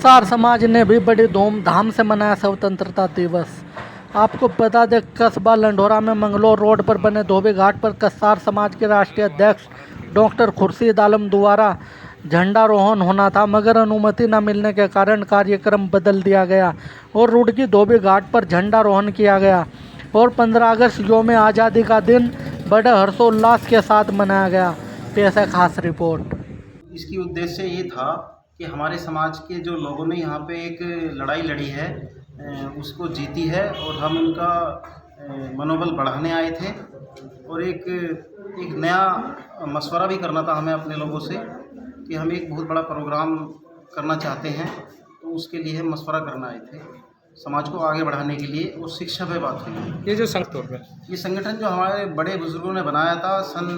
कसार समाज ने भी बड़ी धूमधाम से मनाया स्वतंत्रता दिवस। आपको बता दें, कस्बा लंढोरा में मंगलोर रोड पर बने धोबी घाट पर कसार समाज के राष्ट्रीय अध्यक्ष डॉक्टर खुर्शीद आलम द्वारा झंडारोहण होना था, मगर अनुमति न मिलने के कारण कार्यक्रम बदल दिया गया और रुड़की धोबी घाट पर झंडारोहण किया गया और 15 अगस्त यौम आज़ादी का दिन बड़े हर्षोल्लास के साथ मनाया गया। पेश है खास रिपोर्ट। इसकी उद्देश्य ये था कि हमारे समाज के जो लोगों ने यहाँ पे एक लड़ाई लड़ी है उसको जीती है और हम उनका मनोबल बढ़ाने आए थे और एक नया मशवरा भी करना था हमें अपने लोगों से कि हम एक बहुत बड़ा प्रोग्राम करना चाहते हैं, तो उसके लिए हम मशवरा करना आए थे समाज को आगे बढ़ाने के लिए और शिक्षा पे बात हुई। ये जो ये संगठन जो हमारे बड़े बुजुर्गों ने बनाया था सन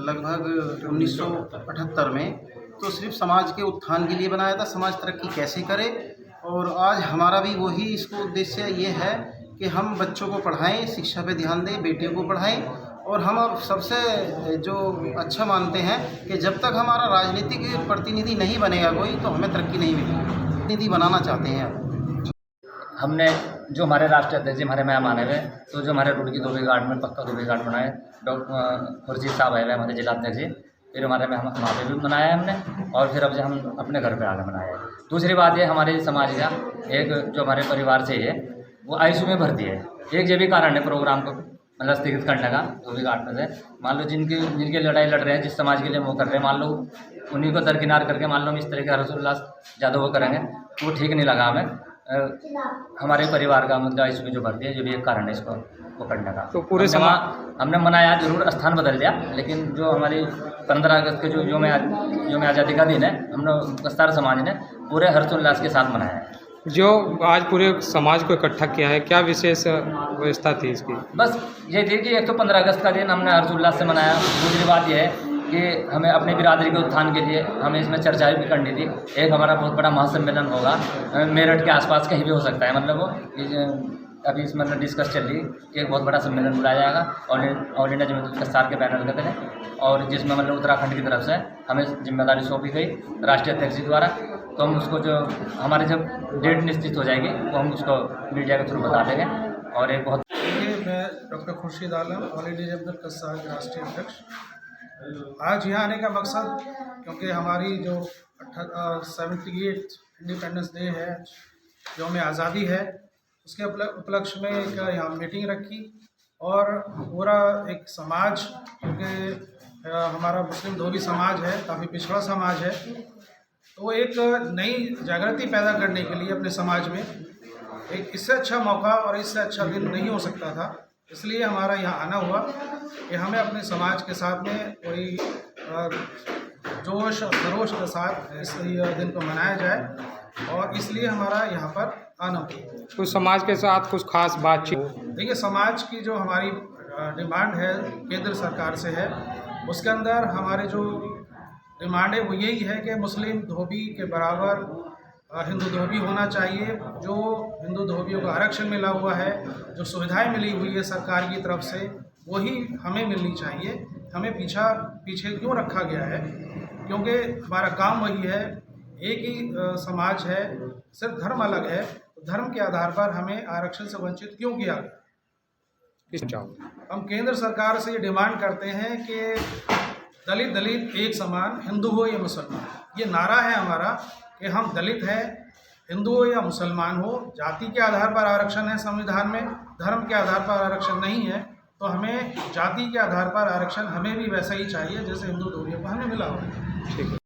लगभग 1978 में, तो सिर्फ समाज के उत्थान के लिए बनाया था, समाज तरक्की कैसे करे। और आज हमारा भी वही इसको उद्देश्य ये है कि हम बच्चों को पढ़ाएं, शिक्षा पे ध्यान दें, बेटियों को पढ़ाएं। और हम अब सबसे जो अच्छा मानते हैं कि जब तक हमारा राजनीतिक प्रतिनिधि नहीं बनेगा कोई, तो हमें तरक्की नहीं मिलेगी। प्रतिनिधि बनाना चाहते हैं अब। हमने जो हमारे राष्ट्रीय अध्यक्ष जी हमारे मेहमान है, तो जो हमारे रुड़की धोबी घाट में पक्का धोबी घाट बनाए, डॉक्टर खुर्शीद साहब आए हुए हमारे जिला अध्यक्ष जी, फिर हमारे में वहाँ पे भी मनाया है हमने, और फिर अब जो हम अपने घर पे आके मनाया है। दूसरी बात ये, हमारे समाज का एक जो हमारे परिवार से है वो आईसीयू में भर्ती है। एक ये भी कारण है प्रोग्राम को मतलब स्थगित करने का धोबी घाट में से। मान लो जिनकी लड़ाई लड़ रहे हैं, जिस समाज के लिए वो कर रहे हैं, मान लो उन्हीं को दरकिनार करके मान लो हम इस तरह के हर्षोल्लास ज़्यादा वो करेंगे, वो ठीक नहीं लगा हमें। हमारे परिवार का मतलब आईसीयू में जो भर्ती है, जो भी एक कारण है इसको वो करने का। तो पूरे हमने मनाया, जरूर स्थान बदल दिया, लेकिन जो हमारी 15 अगस्त के जो यौम आज़ादी का दिन है, हमने कसार समाज ने पूरे हर्षोल्लास के साथ मनाया है। जो आज पूरे समाज को इकट्ठा किया है, क्या विशेष व्यवस्था थी इसकी? बस ये थी कि एक तो 15 अगस्त का दिन हमने हर्षोल्लास से मनाया। दूसरी बात यह है कि हमें अपनी बिरादरी के उत्थान के लिए हमें इसमें चर्चाएं भी करनी थी। एक हमारा बहुत बड़ा महासम्मेलन होगा, मेरठ के आसपास कहीं भी हो सकता है, मतलब वो अभी इसमें डिस्कस चल रही कि एक बहुत बड़ा सम्मेलन बुलाया जाएगा ऑल इंडिया जमीयत कसार के बैनर के तहत, और जिसमें मतलब उत्तराखंड की तरफ से हमें जिम्मेदारी सौंपी गई राष्ट्रीय अध्यक्ष जी द्वारा। तो हम उसको जो हमारी जब डेट निश्चित हो जाएगी तो हम उसको मीडिया के थ्रू बता देंगे। और एक बहुत मैं doctor Khurshid Alam, all India Jamiat Kasar के राष्ट्रीय अध्यक्ष। आज यहाँ आने का मकसद, क्योंकि हमारी जो 78 इंडिपेंडेंस डे है, यौम आज़ादी है, उसके उपलक्ष्य में एक यहाँ मीटिंग रखी और पूरा एक समाज, क्योंकि हमारा मुस्लिम धोबी समाज है, काफ़ी पिछड़ा समाज है, तो एक नई जागृति पैदा करने के लिए अपने समाज में एक इससे अच्छा मौका और इससे अच्छा दिन नहीं हो सकता था। इसलिए हमारा यहाँ आना हुआ कि हमें अपने समाज के साथ में पूरी जोश और खरोश के साथ इस दिन को मनाया जाए, और इसलिए हमारा यहाँ पर आना हुआ। कुछ समाज के साथ कुछ खास बातचीत? देखिए, समाज की जो हमारी डिमांड है केंद्र सरकार से है, उसके अंदर हमारे जो डिमांड है वो यही है कि मुस्लिम धोबी के बराबर हिंदू धोबी होना चाहिए। जो हिंदू धोबियों को आरक्षण मिला हुआ है, जो सुविधाएं मिली हुई है सरकार की तरफ से, वही हमें मिलनी चाहिए। हमें पीछे क्यों रखा गया है? क्योंकि हमारा काम वही है, एक ही समाज है, सिर्फ धर्म अलग है, तो धर्म के आधार पर हमें आरक्षण से वंचित क्यों किया गया? हम केंद्र सरकार से ये डिमांड करते हैं कि दलित एक समान, हिंदू हो या मुसलमान। ये नारा है हमारा कि हम दलित हैं, हिंदू हो या मुसलमान हो, जाति के आधार पर आरक्षण है संविधान में, धर्म के आधार पर आरक्षण नहीं है। तो हमें जाति के आधार पर आरक्षण हमें भी वैसा ही चाहिए जैसे हिंदू धोबियों को हमें मिला हुआ है। ठीक है।